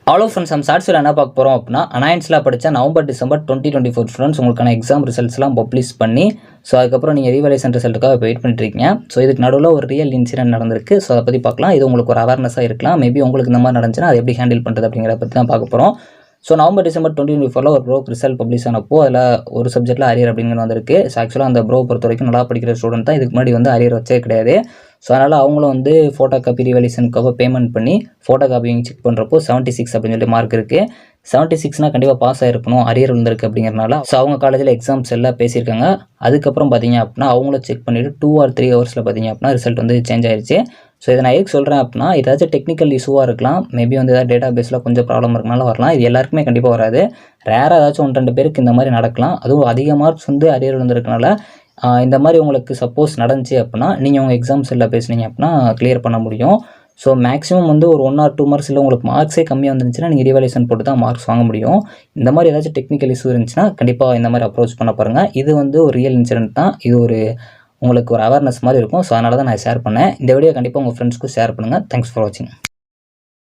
Hello friends, நம்ம ஷார்ட்ஸில் என்ன பார்க்க போகிறோம் அப்படின்னா, அனாயன்ஸில் படித்த நவம்பர் டிசம்பர் 2024 ஃப்ரெண்ட்ஸ் உங்களுக்கான எக்ஸாம் ரிசல்ட்ஸ்லாம் பப்ளிஷ் பண்ணி, ஸோ அதுக்கப்புறம் நீங்கள் ரீவேல்யூஷன் ரிசல்ட்டுக்காக வெயிட் பண்ணிட்டுருக்கீங்க. ஸோ இதுக்கு நடுவில் ஒரு ரியல் இன்சிடென்ட் நடந்திருக்கு. ஸோ அதை பற்றி பார்க்கலாம். இது உங்களுக்கு ஒரு அவேர்னஸாக இருக்கலாம். மேபி உங்களுக்கு இந்த மாதிரி நடந்துச்சுன்னா அதை எப்படி ஹேண்டில் பண்ணுறது அப்படிங்கிறத பற்றி தான் பார்க்க போகிறோம். ஸோ நவம்பர் டிசம்பர் 2024 ஒரு ப்ரோக்கு ரிசல்ட் பப்ளிஷ் ஆனப்போ அதில் ஒரு சப்ஜெக்ட்டில் அரியர் அப்படிங்கிறது வந்திருக்கு. ஸோ ஆக்சுவலாக அந்த ப்ரோ பொறுத்த வரைக்கும் நல்லா படிக்கிற ஸ்டூடெண்ட் தான். இதுக்கு முன்னாடி வந்து அரியர் வச்சே கிடையாது. ஸோ அதனால் அவங்களும் வந்து ஃபோட்டோ காப்பி ரீவேல்யூஷனுக்காக பேமெண்ட் பண்ணி ஃபோட்டோ காப்பி செக் பண்ணுறப்போ 76 அப்படின்னு சொல்லி மார்க் இருக்குது. 76னா கண்டிப்பாக பாஸ் ஆகிருக்கணும், அரியர் விழுந்திருக்கு அப்படிங்கிறனால. ஸோ அவங்க காலேஜில் எக்ஸாம்ஸ் எல்லாம் பேசியிருக்காங்க. அதுக்கப்புறம் பார்த்தீங்க அப்படின்னா அவங்களும் செக் பண்ணிவிட்டு 2 or 3 ஹவர்ஸில் பார்த்தீங்க அப்படின்னா ரிசல்ட் வந்து சேஞ்ச் ஆயிடுச்சு. ஸோ இதை நான் எதுக்கு சொல்கிறேன் அப்படின்னா, ஏதாச்சும் டெக்னிக்கல் இஷ்யூவாக இருக்கலாம். மேபி வந்து ஏதாவது டேட்டா பேஸில் கொஞ்சம் ப்ராப்ளம் இருக்கனால வரலாம். இது எல்லாருக்குமே கண்டிப்பாக வராது. ரேராக ஏதாச்சும் 1-2 பேருக்கு இந்த மாதிரி நடக்கலாம். அதுவும் அதிக மார்க்ஸ் வந்து அரியர் விழுந்திருக்கனால இந்த மாதிரி உங்களுக்கு சப்போஸ் நடந்துச்சு அப்படின்னா நீங்கள் உங்கள் எக்ஸாம்ஸ் எல்லாம் பேசுனீங்க அப்படின்னா கிளியர் பண்ண முடியும். ஸோ மேக்ஸிமம் வந்து ஒரு 1 or 2 மார்க்ஸ் இல்லை உங்களுக்கு மார்க்ஸே கம்மியாக வந்துருந்துச்சுன்னா நீங்கள் ரீவேல்யூஷன் போட்டு தான் மார்க்ஸ் வாங்க முடியும். இந்த மாதிரி ஏதாச்சும் டெக்னிக்கல் இஷ்யூ இருந்துச்சுன்னா கண்டிப்பாக இந்த மாதிரி அப்ரோச் பண்ண பாருங்கள். இது வந்து ஒரு ரியல் இன்சிடென்ட் தான். இது ஒரு உங்களுக்கு ஒரு அவேர்னஸ் மாதிரி இருக்கும். ஸோ அதனால தான் நான் ஷேர் பண்ணேன். இந்த வீடியோ கண்டிப்பாக உங்கள் ஃப்ரெண்ட்ஸ்க்கு ஷேர் பண்ணுங்கள். தேங்க்ஸ் ஃபார் வாட்சிங்.